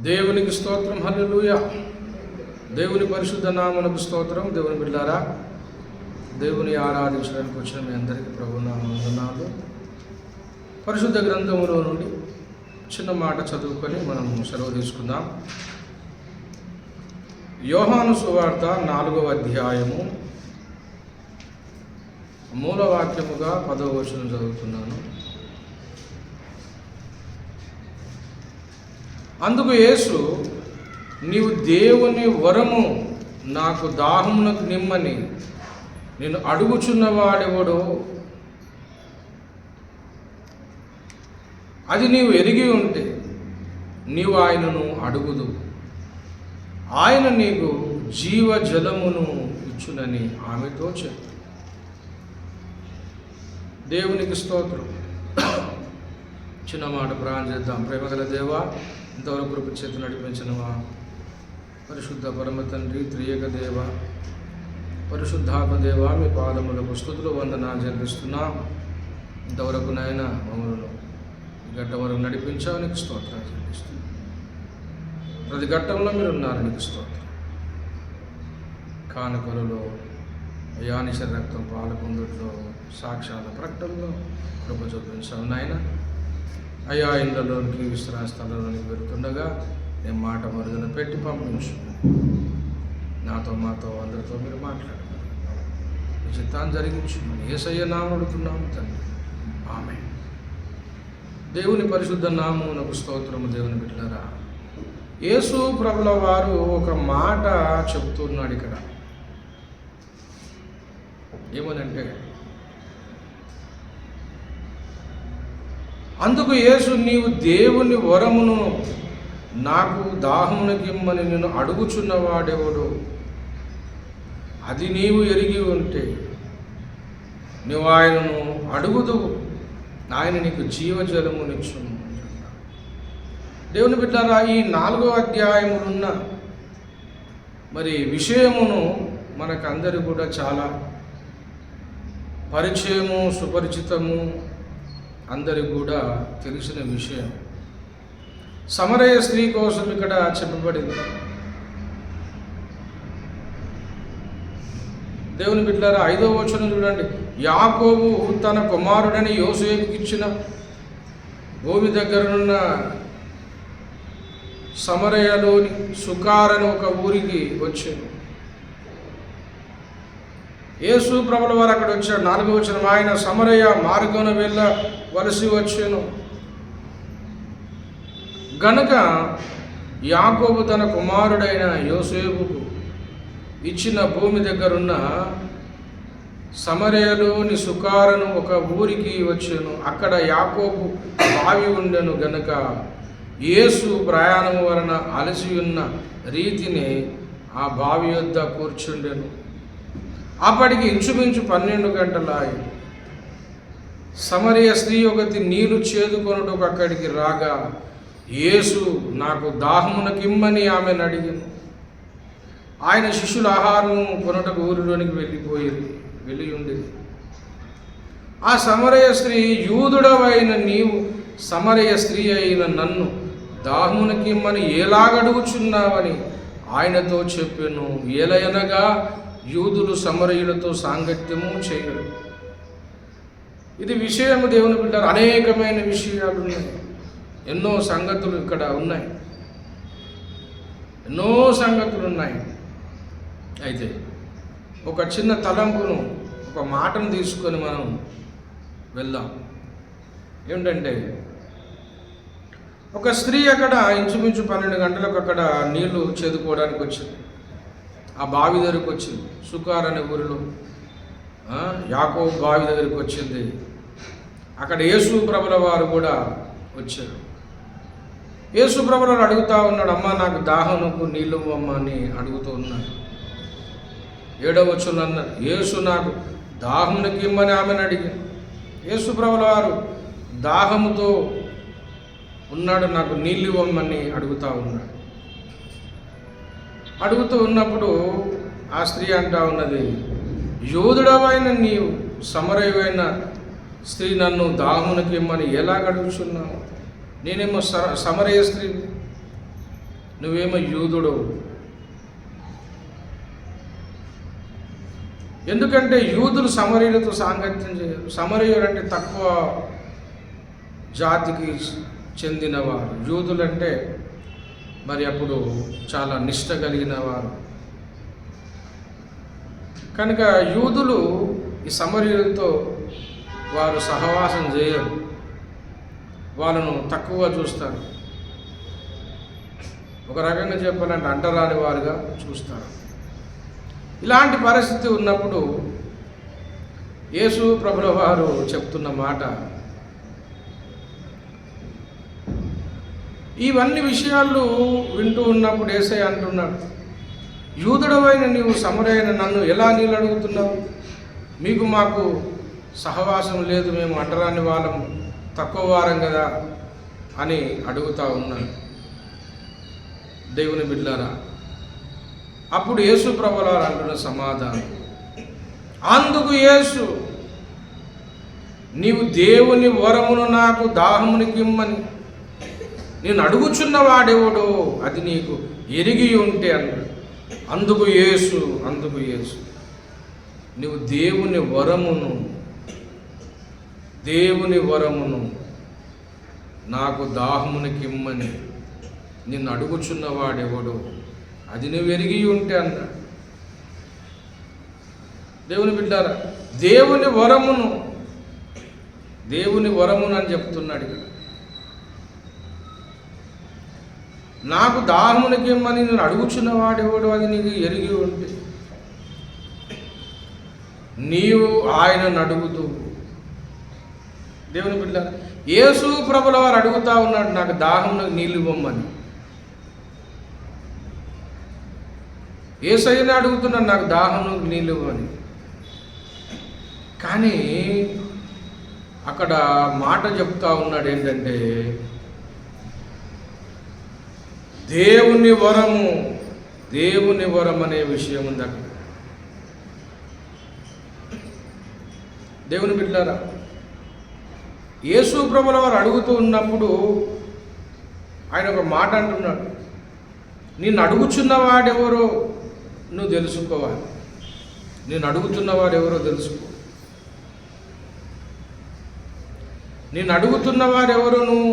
దేవునికి స్తోత్రం, హల్లెలూయా. దేవుని పరిశుద్ధ నామమునకు స్తోత్రం. దేవుని బిడ్డలారా, దేవుని ఆరాధించడానికి వచ్చిన మీ అందరికీ ప్రభునామమున వందనాలు. పరిశుద్ధ గ్రంథములో నుండి చిన్న మాట చదువుకొని మనం సెలవు తీసుకుందాం. యోహాను సువార్త 4వ అధ్యాయము మూలవాక్యముగా 10వ వచనం చదువుతున్నాను. అందుకు యేసు, నీవు దేవుని వరము నాకు దాహమునకు నిమ్మని నేను అడుగుచున్నవాడెవడో అది నీవు ఎరిగి ఉంటే నీవు ఆయనను అడుగుదు, ఆయన నీకు జీవజలమును ఇచ్చునని ఆమెతో చెప్పు. దేవునికి స్తోత్రం. చిన్న మాట ప్రార్థన చేద్దాం. ప్రేమగల దేవా, ఇంతవరకు కృప చేత నడిపించినవా పరిశుద్ధ పరమ తండ్రి, త్రియేక దేవ, పరిశుద్ధాత్మ దేవ, మీ పాదములకు స్తుతులు వందనాలు చెల్లిస్తున్నా. ఇంతవరకు నాయన మమ్మల్ని ఈ ఘట్టం వరకు నడిపించావు, నీకు స్తోత్రాలు చెల్లిస్తున్నా. ప్రతి ఘట్టంలో మీరు ఉన్నారు, నీకు స్తోత్రం. కానుకలలో యానిష రక్తం పాలకుందుట్లో సాక్ష్యాల ప్రకటనలో కృప చూపించావు నాయన. అయా ఇండ్లలోనికి విశ్రాంతి స్థలంలోనికి వెళ్తుండగా నేను మాట మరుగున పెట్టి పంపించు. నాతో మాతో అందరితో మీరు మాట్లాడారు. ఈ చిత్తాన్ని జరిగించుమని యేసయ్య నామమున అడుగుతున్నాము తండ్రి, ఆమేన్. దేవుని పరిశుద్ధ నామమునకు స్తోత్రము. దేవుని బిడ్డలారా, యేసు ప్రభుల వారు ఒక మాట చెబుతున్నాడు ఇక్కడ. ఏమనంటే, అందుకు యేసు, నీవు దేవుని వరమును నాకు దాహమునకిమ్మని నేను అడుగుచున్నవాడెవడు అది నీవు ఎరిగి ఉంటే నువ్వు ఆయనను అడుగుదువు, ఆయన నీకు జీవజలమునిచ్చును. దేవుని బిడ్డలారా, ఈ 4వ అధ్యాయములున్న మరి విషయమును మనకందరూ కూడా చాలా పరిచయము, సుపరిచితము, అందరికి కూడా తెలిసిన విషయం. సమరయ స్త్రీ కోసం ఇక్కడ చెప్పబడింది. దేవుని బిడ్డలారా, 5వ వచనం చూడండి. యాకోబు తన కుమారుడని యోసేపుకి ఇచ్చిన భూమి దగ్గరనున్న సమరయలోని సుకారని ఒక ఊరికి వచ్చాను. యేసు ప్రభుల వారు అక్కడ వచ్చాడు. 4వ వచనం, ఆయన సమరయ మార్గమున వెళ్ళవలసి వచ్చాను గనుక యాకోబు తన కుమారుడైన యోసేపుకు ఇచ్చిన భూమి దగ్గరున్న సమరయలోని సుకారను ఒక ఊరికి వచ్చాను. అక్కడ యాకోబు బావి ఉండెను గనుక యేసు ప్రయాణము వలన అలసి ఉన్న రీతిని ఆ బావి యొద్ద కూర్చుండెను. అప్పటికి ఇంచుమించు 12 గంటలాయి. సమరయ స్త్రీ ఒకటి నీరు చేదుకొనుటకు అక్కడికి రాగా యేసు, నాకు దాహమునకిమ్మని ఆమెను అడిగాను. ఆయన శిష్యుల ఆహారం కొనుటకు ఊరిలోనికి వెళ్ళి ఉండేది. ఆ సమరయ స్త్రీ, యూదుడవైన నీవు సమరయ స్త్రీ అయిన నన్ను దాహమునకిమ్మని ఎలాగడుగుచున్నావని ఆయనతో చెప్పాను. ఏలయనగా యూదులు సమరయులతో సాంగత్యము చేయరు. ఇది విషయము. దేవుని బిడ్డలు, అనేకమైన విషయాలు ఉన్నాయి. ఎన్నో సంగతులు ఇక్కడ ఉన్నాయి. ఎన్నో సంగతులు ఉన్నాయి. అయితే ఒక చిన్న తలంపును, ఒక మాటను తీసుకొని మనం వెళ్దాం. ఏమిటంటే, ఒక స్త్రీ అక్కడ ఇంచుమించు 12 గంటలకు అక్కడ నీళ్లు చేదుకోవడానికి వచ్చింది. ఆ బావి దగ్గరికి వచ్చింది. సుకార్ అనే ఊరిలో యాకోబు బావి దగ్గరికి వచ్చింది. అక్కడ యేసు ప్రభుల వారు కూడా వచ్చారు. యేసు ప్రభుల వారు అడుగుతూ ఉన్నాడు, అమ్మ నాకు దాహమునకు నీళ్ళు అమ్మ అని అడుగుతూ ఉన్నాడు. 7వ వచనం అన్నాడు, యేసు నాకు దాహమునకి ఇమ్మని ఆమెను అడిగాను. యేసు ప్రభుల వారు దాహముతో ఉన్నాడు, నాకు నీళ్ళు ఇవ్వమని అడుగుతూ ఉన్నాడు. అడుగుతూ ఉన్నప్పుడు ఆ స్త్రీ అంటా ఉన్నది, యోధుడవైన నీవు సమరయువైన స్త్రీ నన్ను దాహమునకి ఇమ్మని ఎలాగ అడుగుచున్నావు? నేనేమో సమరయ స్త్రీ, నువ్వేమో యూదుడు. ఎందుకంటే యూదులు సమరీయులతో సాంగత్యం చేయరు. సమరీయులు అంటే తక్కువ జాతికి చెందినవారు. యూదులంటే మరి అప్పుడు చాలా నిష్ట కలిగిన వారు. కనుక యూదులు ఈ సమరీయులతో వారు సహవాసం చేయరు, వాళ్ళను తక్కువగా చూస్తారు. ఒక రకంగా చెప్పాలంటే అంటరాని వారుగా చూస్తారు. ఇలాంటి పరిస్థితి ఉన్నప్పుడు యేసు ప్రభుల వారు చెప్తున్న మాట, ఇవన్నీ విషయాలు వింటూ ఉన్నప్పుడు యేసయ్య అంటున్నాడు, యూదుడవైన నీవు సమరైన నన్ను ఎలా నీళ్ళు అడుగుతున్నావు? మీకు మాకు సహవాసం లేదు, మేము అంటరాని వాళ్ళము, తక్కువ వారం కదా అని అడుగుతూ ఉన్నాడు. దేవుని బిడ్డలారా, అప్పుడు యేసు ప్రభువారు అంటున్న సమాధానం, అందుకు యేసు, నీవు దేవుని వరమును నాకు దాహమునికిమ్మని నేను అడుగుచున్న వాడెవడో అది నీకు ఎరిగి ఉంటే అన్నాడు. అందుకు యేసు నీవు దేవుని వరమును నాకు దాహమునికిమ్మని నిన్ను అడుగుచున్నవాడెవడో అది నువ్వు ఎరిగి ఉంటే అన్నాడు. దేవుని బిడ్డారా, దేవుని వరమును అని చెప్తున్నాడు ఇక్కడ. నాకు దాహమునికిమ్మని నేను అడుగుచున్నవాడెవడో అది నీకు ఎరిగి ఉంటే నీవు ఆయనను అడుగుతూ. దేవుని బిడ్డారా, యేసు ప్రభుల వారు అడుగుతా ఉన్నాడు, నాకు దాహంలోకి నీళ్ళు ఇవ్వమని. యేసయ్యనే అడుగుతున్నాడు, నాకు దాహంలోకి నీళ్ళు ఇవ్వమని. కానీ అక్కడ మాట చెప్తా ఉన్నాడు ఏంటంటే, దేవుని వరం అనే విషయం ఉంది అక్కడ. దేవుని బిడ్డలారా, యేసు ప్రభుల వారు అడుగుతూ ఉన్నప్పుడు ఆయన ఒక మాట అంటున్నాడు, నిన్ను అడుగుచున్నవాడెవరో నువ్వు తెలుసుకోవాలి. నేను అడుగుతున్నవాడెవరో తెలుసుకో. నేను అడుగుతున్నవారెవరో నువ్వు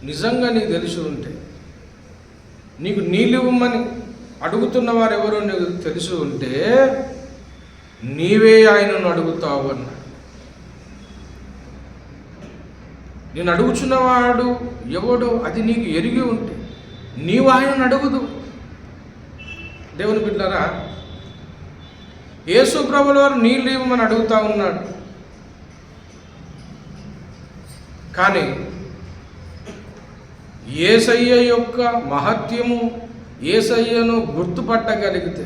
నిజంగా నీకు తెలిసి ఉంటే, నీకు నీళ్ళు ఇవ్వమని అడుగుతున్నవారెవరో నీకు తెలిసి ఉంటే నీవే ఆయనను అడుగుతావు అన్నాడు. నేను అడుగుచున్నవాడు ఎవడో అది నీకు ఎరిగి ఉంటే నీవు ఆయనను అడుగుదు. దేవుని బిడ్డలారా, యేసు ప్రభుల వారు నీళ్ళు ఇవ్వమని అడుగుతా ఉన్నాడు. కానీ యేసయ్య యొక్క మహత్యము, యేసయ్యను గుర్తుపట్టగలిగితే,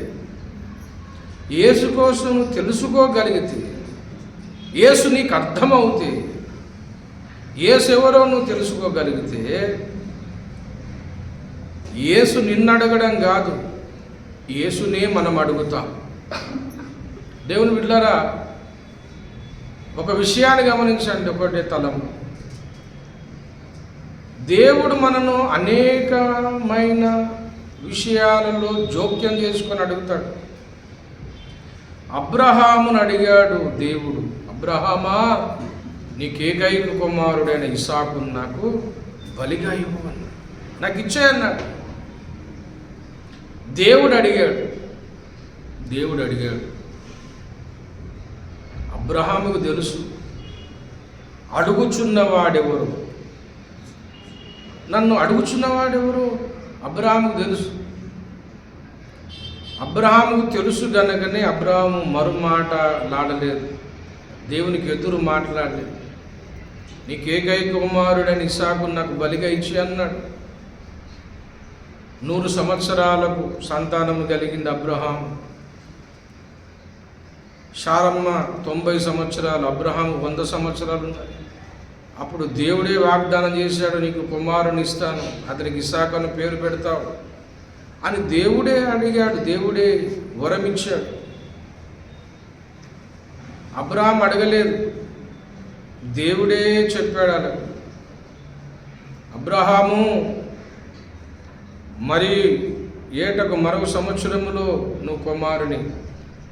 యేసు కోసం తెలుసుకోగలిగితే, యేసు నీకు అర్థమవుతే, యేసు ఎవరో నువ్వు తెలుసుకోగలిగితే, యేసు నిన్ను అడగడం కాదు, యేసునే మనం అడుగుతాం. దేవుని బిడ్డలారా, ఒక విషయాన్ని గమనించండి. ఒకటే తలం, దేవుడు మనను అనేకమైన విషయాలలో జోక్యం చేసుకొని అడుగుతాడు. అబ్రహామును అడిగాడు దేవుడు, అబ్రహామా, నీకేకైక కుమారుడైన ఇస్సాకును నాకు బలిగా ఇవ్వు అన్నాడు, నాకు ఇచ్చేయన్నాడు. దేవుడు అడిగాడు. అబ్రహాముకు తెలుసు అడుగుచున్నవాడెవరు, నన్ను అడుగుచున్నవాడెవరు అబ్రహాముకు తెలుసు. అబ్రహాముకు తెలుసు గనకనే అబ్రహాము మరు మాట్లాడలేదు, దేవునికి ఎదురు మాట్లాడలేదు. నీకేకైక కుమారుడని ఇస్సాకును నాకు బలిగా ఇచ్చి అన్నాడు. 100 సంవత్సరాలకు సంతానము కలిగింది అబ్రహాము. శారమ్మ 90 సంవత్సరాలు, అబ్రహాము 100 సంవత్సరాలు ఉన్నాయి. అప్పుడు దేవుడే వాగ్దానం చేశాడు, నీకు కుమారుని ఇస్తాను, అతనికి ఇస్సాకు అని పేరు పెడతావు అని దేవుడే అడిగాడు, దేవుడే వరమిచ్చాడు. అబ్రహాం అడగలేదు, దేవుడే చెప్పాడు అలా. అబ్రహాము మరి ఏటకు మరొక సంవత్సరములో నువ్వు కుమారుని,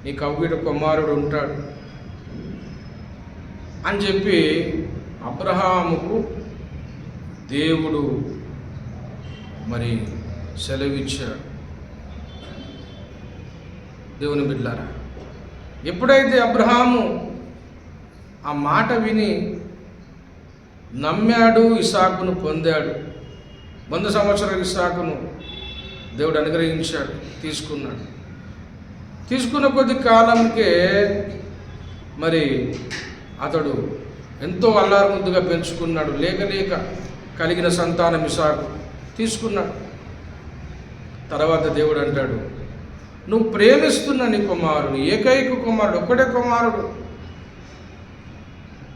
నీ కవ్విట కుమారుడు ఉంటాడు అని చెప్పి అబ్రహాముకు దేవుడు మరి సెలవిచ్చాడు. దేవుని బిడ్డలారా, ఎప్పుడైతే అబ్రహాము ఆ మాట విని నమ్మాడు, ఇస్సాకును పొందాడు. 100 సంవత్సరాల ఇస్సాకును దేవుడు అనుగ్రహించాడు, తీసుకున్నాడు. తీసుకున్న కొద్ది కాలంకే మరి అతడు ఎంతో అల్లారు ముద్దుగా పెంచుకున్నాడు. లేక లేక కలిగిన సంతానం ఇస్సాకు తీసుకున్నాడు. తర్వాత దేవుడు అంటాడు, నువ్వు ప్రేమిస్తున్న నీ కుమారుడు, ఏకైక కుమారుడు, ఒక్కడే కుమారుడు,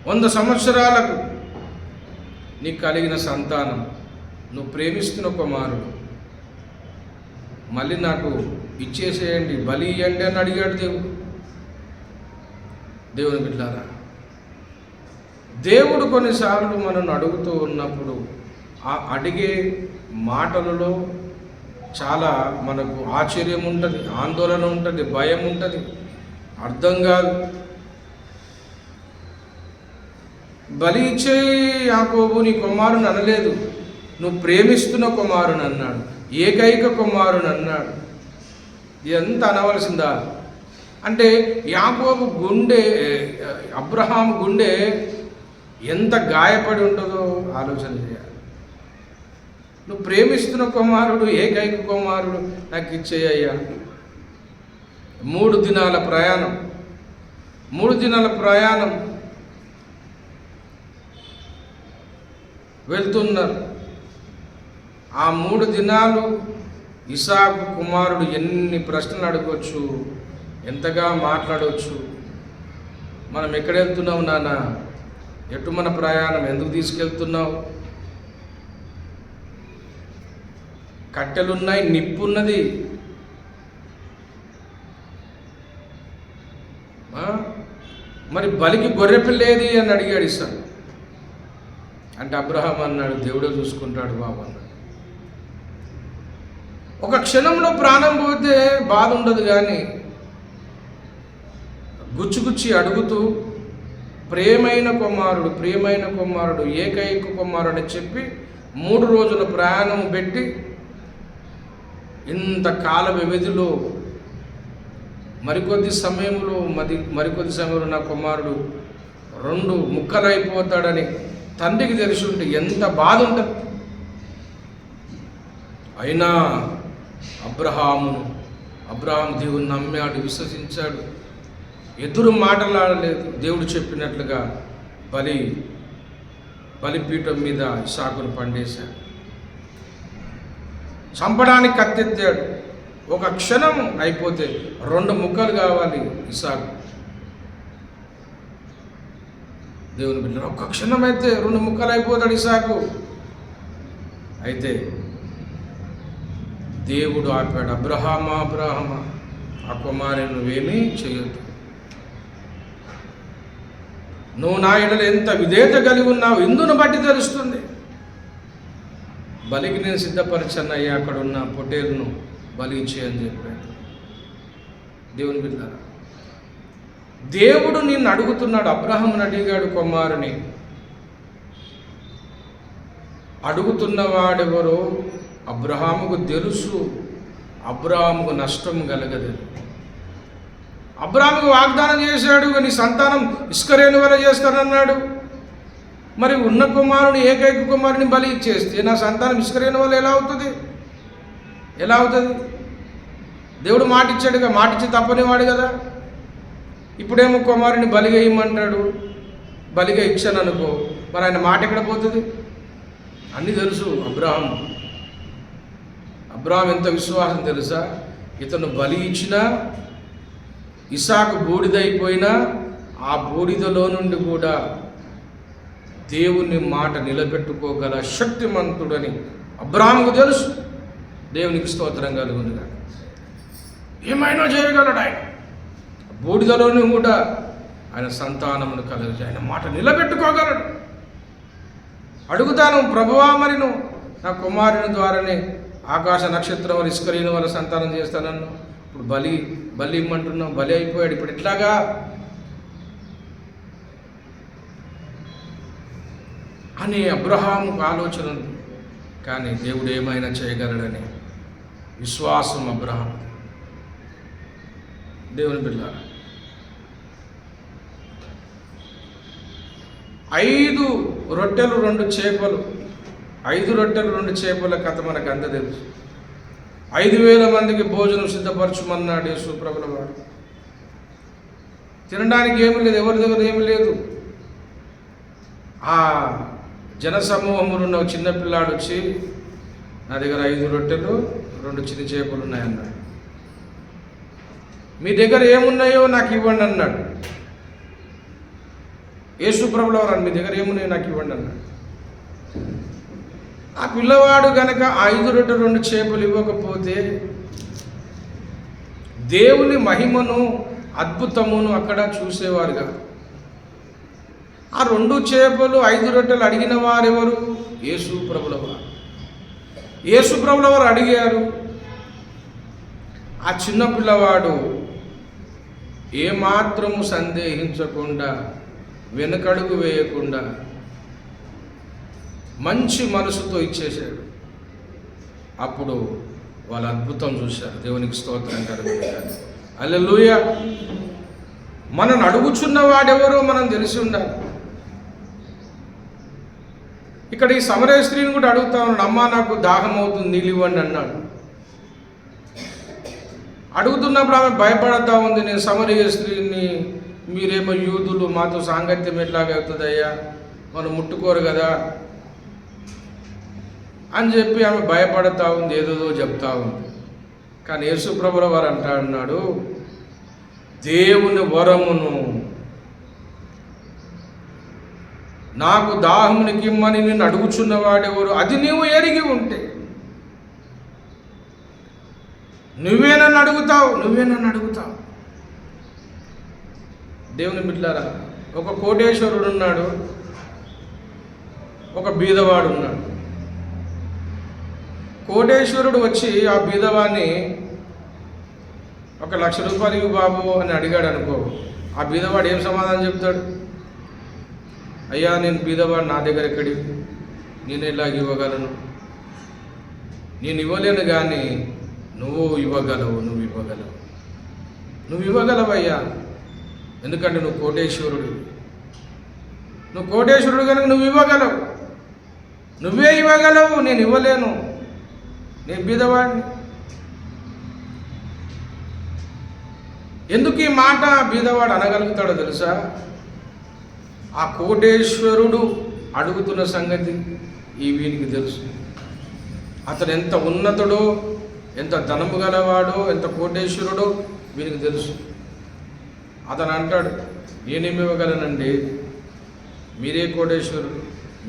100 సంవత్సరాలకు నీకు కలిగిన సంతానం, నువ్వు ప్రేమిస్తున్న కుమారుడు, మళ్ళీ నాకు ఇచ్చేసేయండి, బలి ఇవ్వండి అని అడిగాడు దేవుడు. దేవుని బిడ్డలారా, దేవుడు కొన్నిసార్లు మనల్ని అడుగుతూ ఉన్నప్పుడు ఆ అడిగే మాటలలో చాలా మనకు ఆశ్చర్యం ఉంటుంది, ఆందోళన ఉంటుంది, భయం ఉంటుంది, అర్థం కాదు. బలి ఇచ్చే యాకోబు నీ కుమారుని అనలేదు, నువ్వు ప్రేమిస్తున్న కుమారుని అన్నాడు, ఏకైక కుమారుని అన్నాడు. ఎంత అనవలసిందా? అంటే యాకోబు గుండె, అబ్రహాం గుండె ఎంత గాయపడి ఉంటుందో ఆలోచన చేయాలి. నువ్వు ప్రేమిస్తున్న కుమారుడు, ఏకైక కుమారుడు నాకు ఇచ్చేయ్యా. 3 దినాల ప్రయాణం, 3 దినాల ప్రయాణం వెళ్తున్నారు. ఆ 3 దినాలు ఇస్సాకు కుమారుడు ఎన్ని ప్రశ్నలు అడగవచ్చు, ఎంతగా మాట్లాడవచ్చు. మనం ఎక్కడ వెళ్తున్నావు నాన్న, ఎటు మన ప్రయాణం, ఎందుకు తీసుకెళ్తున్నావు, కట్టెలున్నాయి, నిప్పున్నది, మరి బలికి గొర్రెపిల్లేది అని అడిగాడు ఇస్సాకు. అంటే అబ్రహాం అన్నాడు, దేవుడే చూసుకుంటాడు బాబు అన్నాడు. ఒక క్షణంలో ప్రాణం పోతే బాధ ఉండదు, కానీ గుచ్చి అడుగుతూ ప్రియమైన కుమారుడు, ఏకైక కుమారుడు అని చెప్పి 3 రోజుల ప్రయాణం పెట్టి ఇంత కాల వ్యవధిలో మరికొద్ది సమయంలో నా కుమారుడు 2 ముక్కలైపోతాడని తండ్రికి తెలిసి ఉంటే ఎంత బాధ ఉంటుంది. అయినా అబ్రహాం దేవుని నమ్మాడు, విశ్వసించాడు, ఎదురు మాటలాడలేదు. దేవుడు చెప్పినట్లుగా బలిపీఠం మీద ఇస్సాకును పండేశాడు, చంపడానికి కత్తెత్తాడు. ఒక క్షణం అయిపోతే 2 ముక్కలు కావాలి ఇస్సాకు. దేవుని బిడ్డ, ఒక్క క్షణం అయితే 2 ముక్కలు అయిపోతాడు ఇస్సాకు. అయితే దేవుడు ఆపాడు, అబ్రహామా ఆ కుమారుని నువ్వేమీ చేయొద్దు, నువ్వు నా ఎడల ఎంత విధేయత కలిగి ఉన్నావు ఇందును బట్టి తెలుస్తుంది. బలికి నేను సిద్ధపరచన్నయ్యా, అక్కడ ఉన్న పొట్టేలును బలి ఇచ్చేయని చెప్పాడు. దేవుని బిడ్డలారా, దేవుడు నిన్ను అడుగుతున్నాడు. అబ్రహామును అడిగాడు కుమారుని. అడుగుతున్నవాడెవరో అబ్రహాముకు తెలుసు, అబ్రహాముకు నష్టం కలగదు. అబ్రహాముకు వాగ్దానం చేశాడు, నీ సంతానం ఇస్కరేణి వల్ల చేస్తానన్నాడు. మరి ఉన్న కుమారుని, ఏకైక కుమారుని బలి ఇచ్చేస్తే నా సంతానం ఇస్కరేణి వల్ల ఎలా అవుతుంది? దేవుడు మాట ఇచ్చాడుగా, మాట ఇచ్చి తప్పనివాడు కదా. ఇప్పుడేమో కుమారుని బలిగా ఇమ్మంటాడు, బలిగా ఇచ్చాను అనుకో, మరి ఆయన మాట ఎక్కడ పోతుంది? అన్నీ తెలుసు అబ్రహాం ఎంత విశ్వాసం తెలుసా? ఇతను బలి ఇచ్చినా, ఇస్సాకు బూడిదైపోయినా, ఆ బూడిదలో నుండి కూడా దేవుని మాట నిలబెట్టుకోగల శక్తిమంతుడని అబ్రహాముకు తెలుసు. దేవునికి స్తోత్రం కలుగునుగా. ఏమైనా చేయగలడు ఆయన. బూడిదలోని కూడా ఆయన సంతానమును కలగజేసి ఆయన మాట నిలబెట్టుకోగలడు. అడుగుతాను, ప్రభువా, మరి నువ్వు నా కుమారుని ద్వారానే ఆకాశ నక్షత్రం వల్ల ఇస్కరీను వల్ల సంతానం చేస్తానన్నా, ఇప్పుడు బలి ఇమ్మంటున్నాం, బలి అయిపోయాడు, ఇప్పుడు ఎట్లాగా అని అబ్రహాముకు ఆలోచన ఉంది. కానీ దేవుడు ఏమైనా చేయగలడని విశ్వాసం అబ్రహాం. దేవుని బిడ్డలారా, 5 రొట్టెలు 2 చేపలు, 5 రొట్టెలు 2 చేపల కథ మనకు అంత తెలుసు. 5,000 మందికి భోజనం సిద్ధపరచమన్నాడు యేసు ప్రభుల వారు. తినడానికి ఏమీ లేదు, ఎవరి దగ్గర ఏమీ లేదు. ఆ జనసమూహంలో ఉన్న చిన్న పిల్లాడు వచ్చి, నా దగ్గర 5 రొట్టెలు 2 చిన్న చేపలు ఉన్నాయన్నాడు. మీ దగ్గర ఏమున్నాయో నాకు ఇవ్వండి అన్నాడు. యేసు ప్రభుల వారు మీ దగ్గర ఏమున్నాయో నాకు ఇవ్వండి అన్నాడు. ఆ పిల్లవాడు కనుక 5 రొట్టెలు 2 చేపలు ఇవ్వకపోతే దేవుని మహిమను అద్భుతమును అక్కడ చూసేవారుగా. ఆ 2 చేపలు 5 రొట్టెలు అడిగిన వారెవరు? యేసు ప్రభుల వారు. యేసు ప్రభుల వారు అడిగారు. ఆ చిన్న పిల్లవాడు ఏమాత్రము సందేహించకుండా, వెనకడుగు వేయకుండా మంచి మనసుతో ఇచ్చేశాడు. అప్పుడు వాళ్ళు అద్భుతం చూశారు. దేవునికి స్తోత్రం కలుగుతుంది. హల్లెలూయా. మనం అడుగుచున్న వాడెవరో మనం తెలిసి ఉండాలి. ఇక్కడ ఈ సమరయ స్త్రీని కూడా అడుగుతా ఉన్నాడు, అమ్మా నాకు దాహం అవుతుంది, నీళ్ళు ఇవ్వండి అన్నాడు. అడుగుతున్నప్పుడు ఆమె భయపడతా ఉంది, నేను సమరయ స్త్రీని, మీరేమో యూదులు, మాతో సాంగత్యం ఎట్లాగవుతుందయ్యా, మనం ముట్టుకోరు కదా అని చెప్పి ఆమె భయపడతా ఉంది, ఏదో చెప్తా ఉంది. కానీ యేసు ప్రభుల వారు అన్నాడు, దేవుని వరమును నాకు దాహమునికి ఇమ్మని నిన్ను అడుగుచున్నవాడెవరు, అది నీవు ఎరిగి ఉంటే నువ్వే నన్ను అడుగుతావు. దేవుని బిడ్డలారా, ఒక కోటేశ్వరుడు ఉన్నాడు, ఒక బీదవాడు ఉన్నాడు. కోటేశ్వరుడు వచ్చి ఆ బీదవాడిని 1,00,000 రూపాయలు బాబు అని అడిగాడు అనుకో, ఆ బీదవాడు ఏం సమాధానం చెప్తాడు? అయ్యా నేను బీదవాడు, నా దగ్గర ఎక్కడి, నేను ఎలాగ ఇవ్వగలను, నేను ఇవ్వలేను, కానీ నువ్వు ఇవ్వగలవయ్యా, ఎందుకంటే నువ్వు కోటేశ్వరుడు కనుక నువ్వు ఇవ్వగలవు, నువ్వే ఇవ్వగలవు, నేను ఇవ్వలేను, నేను బీదవాడిని. ఎందుకు ఈ మాట బీదవాడు అనగలుగుతాడో తెలుసా? ఆ కోటేశ్వరుడు అడుగుతున్న సంగతి ఈ వీనికి తెలుసు. అతను ఎంత ఉన్నతుడో, ఎంత ధనము గలవాడో, ఎంత కోటేశ్వరుడో వీనికి తెలుసు. అతను అంటాడు, నేనేమి ఇవ్వగలనండి, మీరే కోటేశ్వరుడు,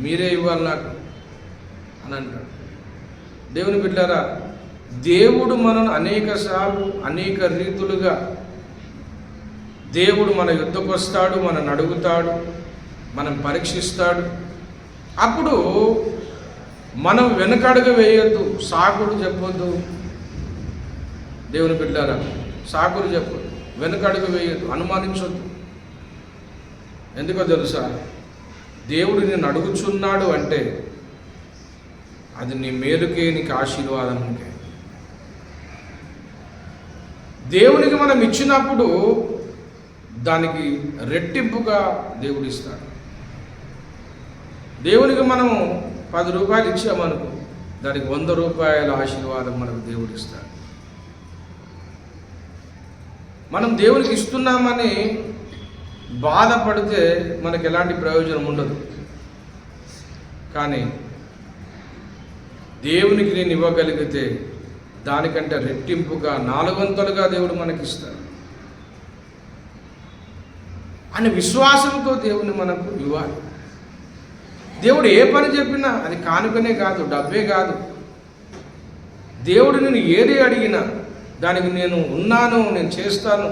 మీరే ఇవ్వాలి నాకు అని అంటాడు. దేవుని బిడ్డలారా, దేవుడు మనను అనేకసార్లు అనేక రీతులుగా దేవుడు మన యుద్ధకు వస్తాడు, మనల్ని అడుగుతాడు, మనం పరీక్షిస్తాడు. అప్పుడు మనం వెనకడుగు వేయొద్దు, సాకుడు చెప్పొద్దు. దేవుని బిడ్డలారా, సాకుడు చెప్పొద్దు, వెనకడుగు వేయొద్దు, అనుమానించొద్దు. ఎందుకో తెలుసా? దేవుడు నిన్ను అడుగుచున్నాడు అంటే అది నీ మేలుకే, నీకు ఆశీర్వాదానికే. దేవునికి మనం ఇచ్చినప్పుడు దానికి రెట్టింపుగా దేవుడు ఇస్తాడు. దేవునికి మనము 10 రూపాయలు ఇచ్చామనుకో, దానికి 100 రూపాయల ఆశీర్వాదం మనకు దేవుడు ఇస్తాడు. మనం దేవునికి ఇస్తున్నామని బాధపడితే మనకు ఎలాంటి ప్రయోజనం ఉండదు. కానీ దేవునికి నేను ఇవ్వగలిగితే దానికంటే రెట్టింపుగా 4 వంతులుగా దేవుడు మనకిస్తాడు అని విశ్వాసంతో దేవుని మనకు ఇవ్వాలి. దేవుడు ఏ పని చెప్పినా అది కానుకనే కాదు, డబ్బే కాదు. దేవుడు నేను ఏది అడిగినా దానికి నేను ఉన్నాను, నేను చేస్తాను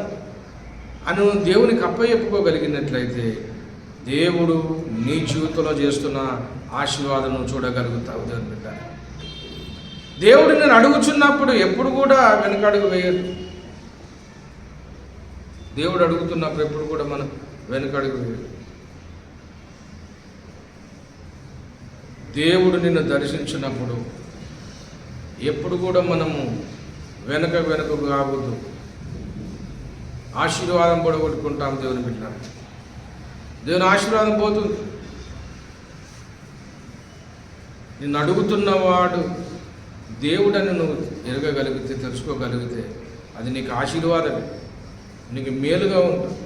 అని దేవునికి అప్పచెప్పుకోగలిగినట్లయితే దేవుడు నీ జీవితంలో చేస్తున్న ఆశీర్వాదం చూడగలుగుతావు. దేవుని బిడ్డ, దేవుడు నేను అడుగుచున్నప్పుడు ఎప్పుడు కూడా వెనకడుగు వేయదు. దేవుడు అడుగుతున్నప్పుడు ఎప్పుడు కూడా మనం వెనకడుగు వేయదు. దేవుడు నిన్ను దర్శించినప్పుడు ఎప్పుడు కూడా మనము వెనక కావద్దు. ఆశీర్వాదం పొడగొట్టుకుంటాం దేవుని బిడ్డ. దేవుని ఆశీర్వాదం పోతుంది. నిన్ను అడుగుతున్నవాడు దేవుడని నువ్వు ఎరగగలిగితే, తెలుసుకోగలిగితే అది నీకు ఆశీర్వాదమే, నీకు మేలుగా ఉంటుంది.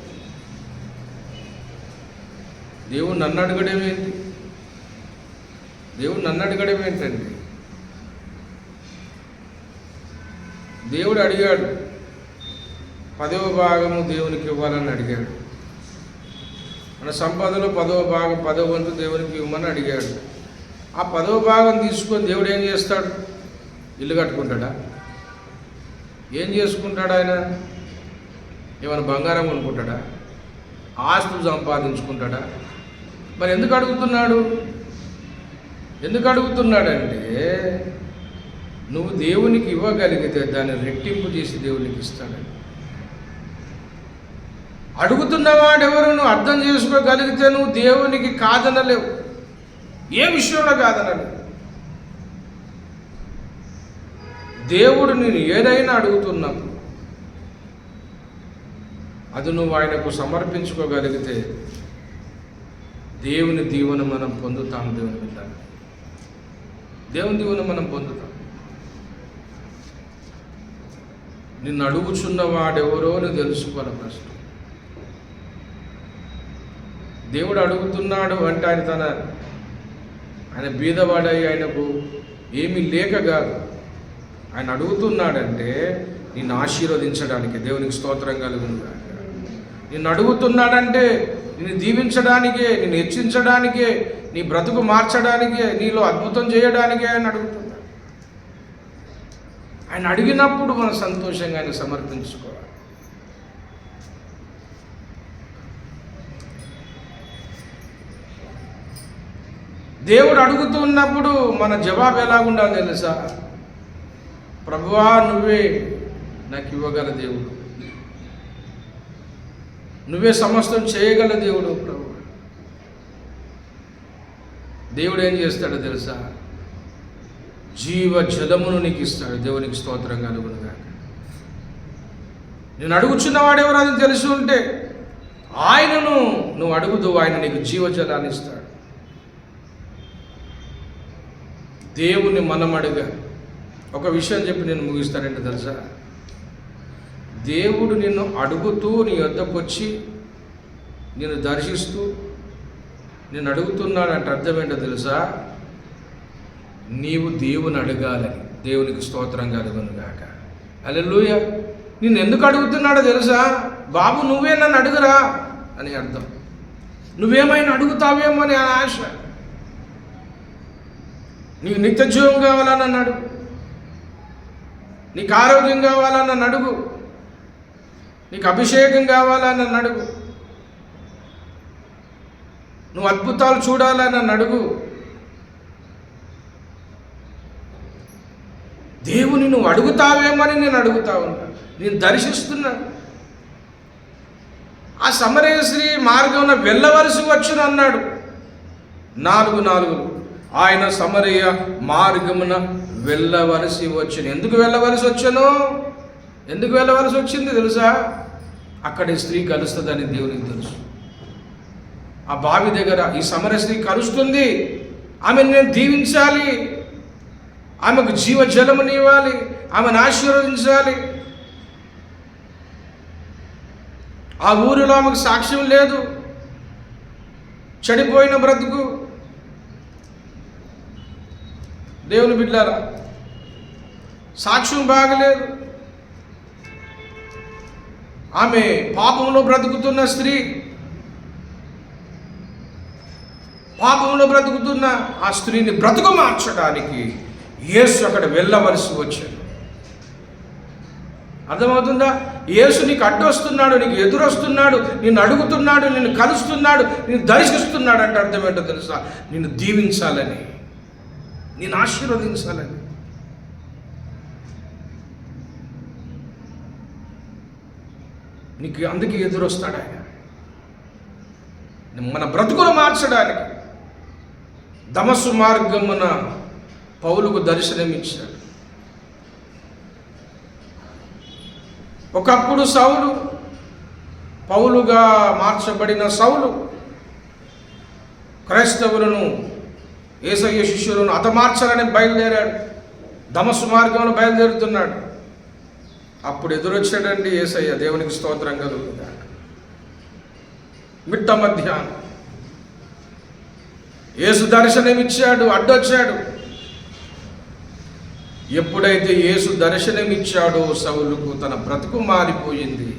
దేవుడు నన్ను అడగడం ఏంటి? దేవుడు నన్ను అడగడం ఏంటండి? దేవుడు అడిగాడు, 10వ భాగము దేవునికి ఇవ్వాలని అడిగాడు. మన సంపదలో 10వ భాగం, 10వ వంతు దేవునికి ఇవ్వమని అడిగాడు. ఆ 10వ భాగం తీసుకొని దేవుడు ఏం చేస్తాడు? ఇల్లు కట్టుకుంటాడా? ఏం చేసుకుంటాడు ఆయన? ఏమైనా బంగారం కొనుక్కుంటాడా? ఆస్తులు సంపాదించుకుంటాడా? మరి ఎందుకు అడుగుతున్నాడు? ఎందుకు అడుగుతున్నాడంటే నువ్వు దేవునికి ఇవ్వగలిగితే దాన్ని రెట్టింపు చేసి దేవునికి ఇస్తాడని. అడుగుతున్నవాడెవరు నువ్వు అర్థం చేసుకోగలిగితే నువ్వు దేవునికి కాదనలేవు. ఏ విషయంలో కాదనలేవు. దేవుడు నేను ఏదైనా అడుగుతున్నప్పుడు అది నువ్వు ఆయనకు సమర్పించుకోగలిగితే దేవుని దీవెన మనం పొందుతాం. దేవుని బిడ్డ, దేవుని దీవెన మనం పొందుతాం. నిన్ను అడుగుచున్న వాడెవరో నువ్వు తెలుసుకోవాలి. ప్రశ్న దేవుడు అడుగుతున్నాడు అంటే ఆయన బీదవాడై ఆయనకు ఏమీ లేక కాదు. ఆయన అడుగుతున్నాడంటే నిన్ను ఆశీర్వదించడానికి. దేవునికి స్తోత్రం కలుగును. నిన్ను అడుగుతున్నాడంటే నిన్ను దీవించడానికే, నిన్ను హెచ్చించడానికే, నీ బ్రతుకు మార్చడానికే, నీలో అద్భుతం చేయడానికే ఆయన అడుగుతున్నాడు. ఆయన అడిగినప్పుడు మనం సంతోషంగా ఆయన సమర్పించుకోవాలి. దేవుడు అడుగుతున్నప్పుడు మన జవాబు ఎలా ఉండాలి తెలుసా? ప్రభువా, నువ్వే నాకు ఇవ్వగల దేవుడు, నువ్వే సమస్తం చేయగల దేవుడు. ప్రభు, దేవుడు ఏం చేస్తాడో తెలుసా? జీవ జలమును నీకు ఇస్తాడు. దేవునికి స్తోత్రం కలుగునుగాక. నేను అడుగుచున్నవాడు ఎవరు అది తెలిసి ఉంటే ఆయనను నువ్వు అడుగుతూ ఆయన నీకు జీవజలాన్ని ఇస్తాడు. దేవుని మనం అడుగా. ఒక విషయం చెప్పి నేను ముగిస్తానంటే తెలుసా? దేవుడు నిన్ను అడుగుతూ నీ వద్దకు వచ్చి నిన్ను దర్శిస్తూ నేను అడుగుతున్నాడంటే అర్థం ఏంటో తెలుసా? నీవు దేవుని అడగాలని. దేవునికి స్తోత్రం కలుగునుగాక. హల్లెలూయా. నిన్ను ఎందుకు అడుగుతున్నాడో తెలుసా? బాబు, నువ్వే నన్ను అడుగురా అని అర్థం. నువ్వేమైనా అడుగుతావేమో అని ఆశ. నీకు నిత్య జీవం కావాలని అడుగు, నీకు ఆరోగ్యం కావాలని అడుగు, నీకు అభిషేకం కావాలని అడుగు, నువ్వు అద్భుతాలు చూడాలని అడుగు. దేవుని నువ్వు అడుగుతావేమని నేను అడుగుతా ఉన్నా, నేను దర్శిస్తున్నాను. ఆ సమరయ స్త్రీ మార్గంలో వెళ్ళవలసి వచ్చును అన్నాడు. 4 ఆయన సమరయ మార్గమున వెళ్ళవలసి వచ్చును. ఎందుకు వెళ్ళవలసి వచ్చాను? ఎందుకు వెళ్ళవలసి వచ్చింది తెలుసా? అక్కడి స్త్రీ కలుస్తుందని దేవునికి తెలుసు. ఆ బావి దగ్గర ఈ సమరయ స్త్రీ కలుస్తుంది. ఆమెను నేను దీవించాలి, ఆమెకు జీవజలముని ఇవ్వాలి, ఆమెను ఆశీర్వదించాలి. ఆ ఊరిలో ఆమెకు సాక్ష్యం లేదు, చెడిపోయిన బ్రతుకు. దేవుని బిడ్డలారా, సాక్ష్యం బాగలేదు. ఆమె పాపంలో బ్రతుకుతున్న స్త్రీ, పాపంలో బ్రతుకుతున్న ఆ స్త్రీని బ్రతుకు మార్చడానికి యేసు అక్కడ వెళ్ళవలసి వచ్చాడు. అర్థమవుతుందా? యేసు నీకు అడ్డొస్తున్నాడు, నీకు ఎదురొస్తున్నాడు, నిన్ను అడుగుతున్నాడు, నిన్ను కలుస్తున్నాడు, నిన్ను దర్శిస్తున్నాడు అంటే అర్థం ఏంటో తెలుసా? నిన్ను దీవించాలని, నిన్ను ఆశీర్వదించాలని. నీకు అందుకే ఎదురొస్తాడు ఆయన. మన బ్రతుకులు మార్చడానికి దమస్సు మార్గమున పౌలుకు దర్శనమిచ్చాడు. ఒకప్పుడు సౌలు, పౌలుగా మార్చబడిన సౌలు క్రైస్తవులను, యేసయ్య శిష్యులను హతమార్చాలని బయలుదేరాడు. దమస్సు మార్గంలో బయలుదేరుతున్నాడు. అప్పుడు ఎదురొచ్చాడండి యేసయ్య. దేవునికి స్తోత్రం కలుగుతుంది. మిట్ట మధ్యాహ్నం యేసు దర్శనమిచ్చాడు, అడ్డొచ్చాడు. ఎప్పుడైతే యేసు దర్శనమిచ్చాడో సౌలుకు తన బ్రతుకు మారిపోయింది.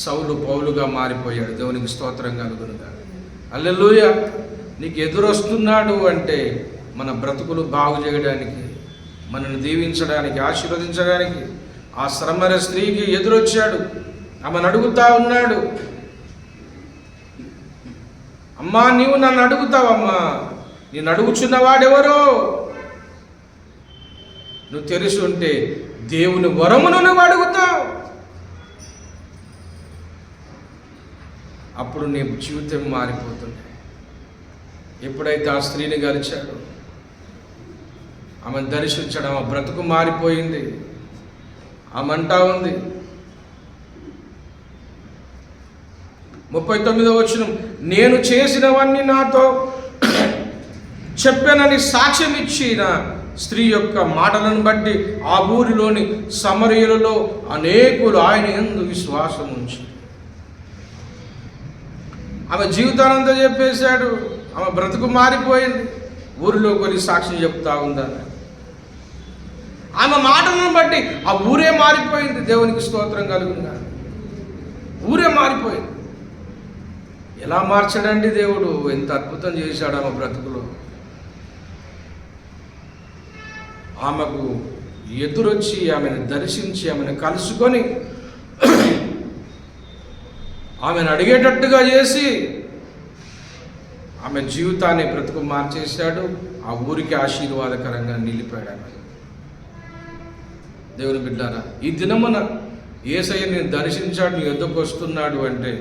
సౌలు పౌలుగా మారిపోయాడు. దేవునికి స్తోత్రం కలుగునుగా. హల్లెలూయా. నీకు ఎదురొస్తున్నాడు అంటే మన బ్రతుకులు బాగు చేయడానికి, మనల్ని దీవించడానికి, ఆశీర్వదించడానికి. ఆ శ్రమర స్త్రీకి ఎదురొచ్చాడు. ఆమెను అడుగుతా ఉన్నాడు, అమ్మా నీవు నన్ను అడుగుతావమ్మా, నేను అడుగుచున్నవాడెవరో నువ్వు తెలిసి ఉంటే దేవుని వరమును నువ్వు అడుగుతావు. అప్పుడు నీ జీవితం మారిపోతుంది. ఎప్పుడైతే ఆ స్త్రీని గలిచాడు, ఆమెను దర్శించడం, ఆ బ్రతుకు మారిపోయింది. ఆమె అంటా ఉంది 39వ వచనం, నేను చేసినవన్నీ నాతో చెప్పానని సాక్ష్యం ఇచ్చిన స్త్రీ యొక్క మాటలను బట్టి ఆ ఊరిలోని సమరయులలో అనేకులు ఆయన యందు విశ్వాసం ఉంచి. ఆమె జీవితానంతా చెప్పేశాడు. ఆమె బ్రతుకు మారిపోయింది. ఊరిలో కొన్ని సాక్ష్యం చెప్తా ఉందని ఆమె మాటలను బట్టి ఆ ఊరే మారిపోయింది. దేవునికి స్తోత్రం కలుగుగా. ఊరే మారిపోయింది. ఎలా మార్చాడండి దేవుడు? ఎంత అద్భుతం చేశాడు ఆమె బ్రతుకులో. ఆమెకు ఎదురొచ్చి ఆమెను దర్శించి ఆమెను కలుసుకొని ఆమెను అడిగేటట్టుగా చేసి ఆమె జీవితాన్ని బ్రతుకు మార్చేశాడు. ఆ ఊరికి ఆశీర్వాదకరంగా నిలిపాడు ఆమె. దేవుని బిడ్డారా, ఈ దినమున యేసయ్య నేను దర్శించాడు, నీ యొద్దకు వస్తున్నాడు అంటే,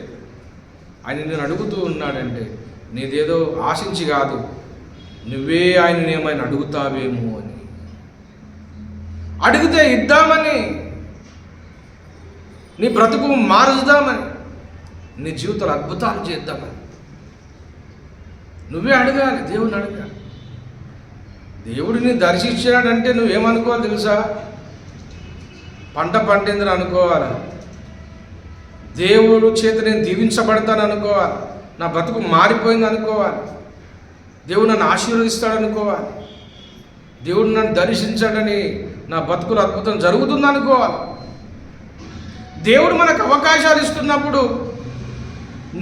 ఆయన నేను అడుగుతూ ఉన్నాడంటే నీదేదో ఆశించి కాదు, నువ్వే ఆయనని ఏమైనా అడుగుతావేమో అని. అడిగితే ఇద్దామని, నీ బ్రతుకు మారుద్దామని, నీ జీవితంలో అద్భుతాలు చేద్దామని నువ్వే అడగాలి. దేవుని అడగాలి. దేవుడిని దర్శించాడంటే నువ్వేమనుకోవాలి తెలుసా? పంట పండిందని అనుకోవాలి. దేవుడు చేత నేను దీవించబడతాను అనుకోవాలి. నా బ్రతుకు మారిపోయింది అనుకోవాలి. దేవుడు నన్ను ఆశీర్వదిస్తాడు అనుకోవాలి. దేవుడు నన్ను దర్శించాడని నా బతుకులు అద్భుతం జరుగుతుంది అనుకోవాలి. దేవుడు మనకు అవకాశాలు ఇస్తున్నప్పుడు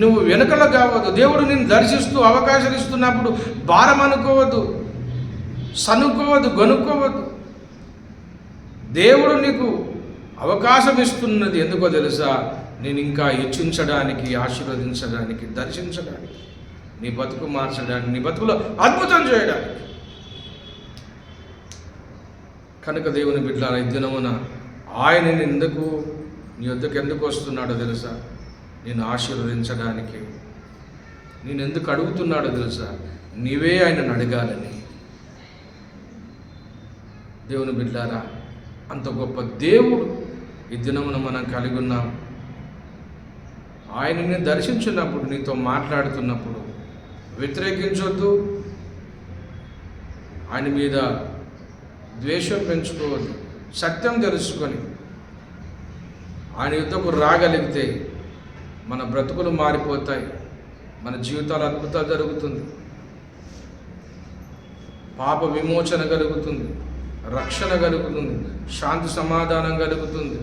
నువ్వు వెనుకలో కావద్దు. దేవుడు నిన్ను దర్శిస్తూ అవకాశాలు ఇస్తున్నప్పుడు భారం అనుకోవద్దు, సనుకోవద్దు, గనుక్కోవద్దు. దేవుడు నీకు అవకాశం ఇస్తున్నది ఎందుకో తెలుసా? నేను ఇంకా హెచ్చించడానికి, ఆశీర్వదించడానికి, దర్శించడానికి, నీ బతుకు మార్చడానికి, నీ బతుకులో అద్భుతం చేయడానికి. కనుక దేవుని బిడ్డలారా, ఈ దినమున ఆయన ఎందుకు నీ వద్దకు ఎందుకు వస్తున్నాడో తెలుసా? నేను ఆశీర్వదించడానికి. నేను ఎందుకు అడుగుతున్నాడో తెలుసా? నీవే ఆయనను అడగాలని. దేవుని బిడ్డలారా, అంత గొప్ప దేవుడు ఈ దినమున మనం కలిగి ఉన్నాం. ఆయనని దర్శించినప్పుడు, నీతో మాట్లాడుతున్నప్పుడు వ్యతిరేకించొద్దు, ఆయన మీద ద్వేషం పెంచుకోవద్దు. సత్యం తెలుసుకొని ఆయన యుద్ధకు రాగలిగితే మన బ్రతుకులు మారిపోతాయి, మన జీవితాలు అద్భుతాలు జరుగుతుంది, పాప విమోచన కలుగుతుంది, రక్షణ కలుగుతుంది, శాంతి సమాధానం కలుగుతుంది.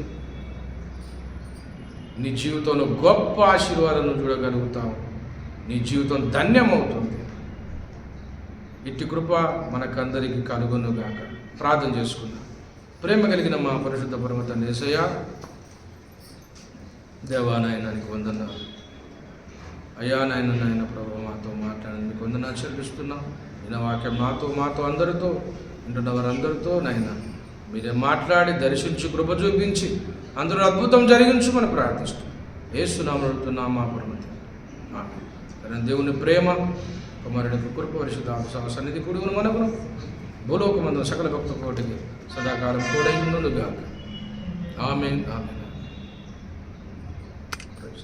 నీ జీవితంలో గొప్ప ఆశీర్వాదాలను చూడగలుగుతావు. నీ జీవితం ధన్యమవుతుంది. ఇట్టి కృప మనకందరికీ కలుగునుగాక. ప్రార్థన చేసుకుందాం. ప్రేమ కలిగిన మా పరిశుద్ధ పరమ తండ్రి యేసయ్య, దేవా నాయన నీకు వందనాలు. అయ్యా నాయన ప్రభు మాతో మాట్లాడండి, నీకు వందనాలు చెల్లిస్తున్నాం. ఈయన వాక్యం మాతో అందరితో, వింటున్న వారందరితో నాయన మీరే మాట్లాడి దర్శించి కృప చూపించి అందరూ అద్భుతం జరిగించమని ప్రార్థిస్తున్నాం. యేసునామములో అడుగుతున్నాము మా పరమ తండ్రి. దేవుని ప్రేమ, కుమారుని కృప, పరిశుద్ధాత్మ సన్నిధి కూడి మనకును భూలోకమందు సకల భక్త కోటికి సదాకాలం తోడై ఉండుగాక. ఆమేన్ ఆమేన్.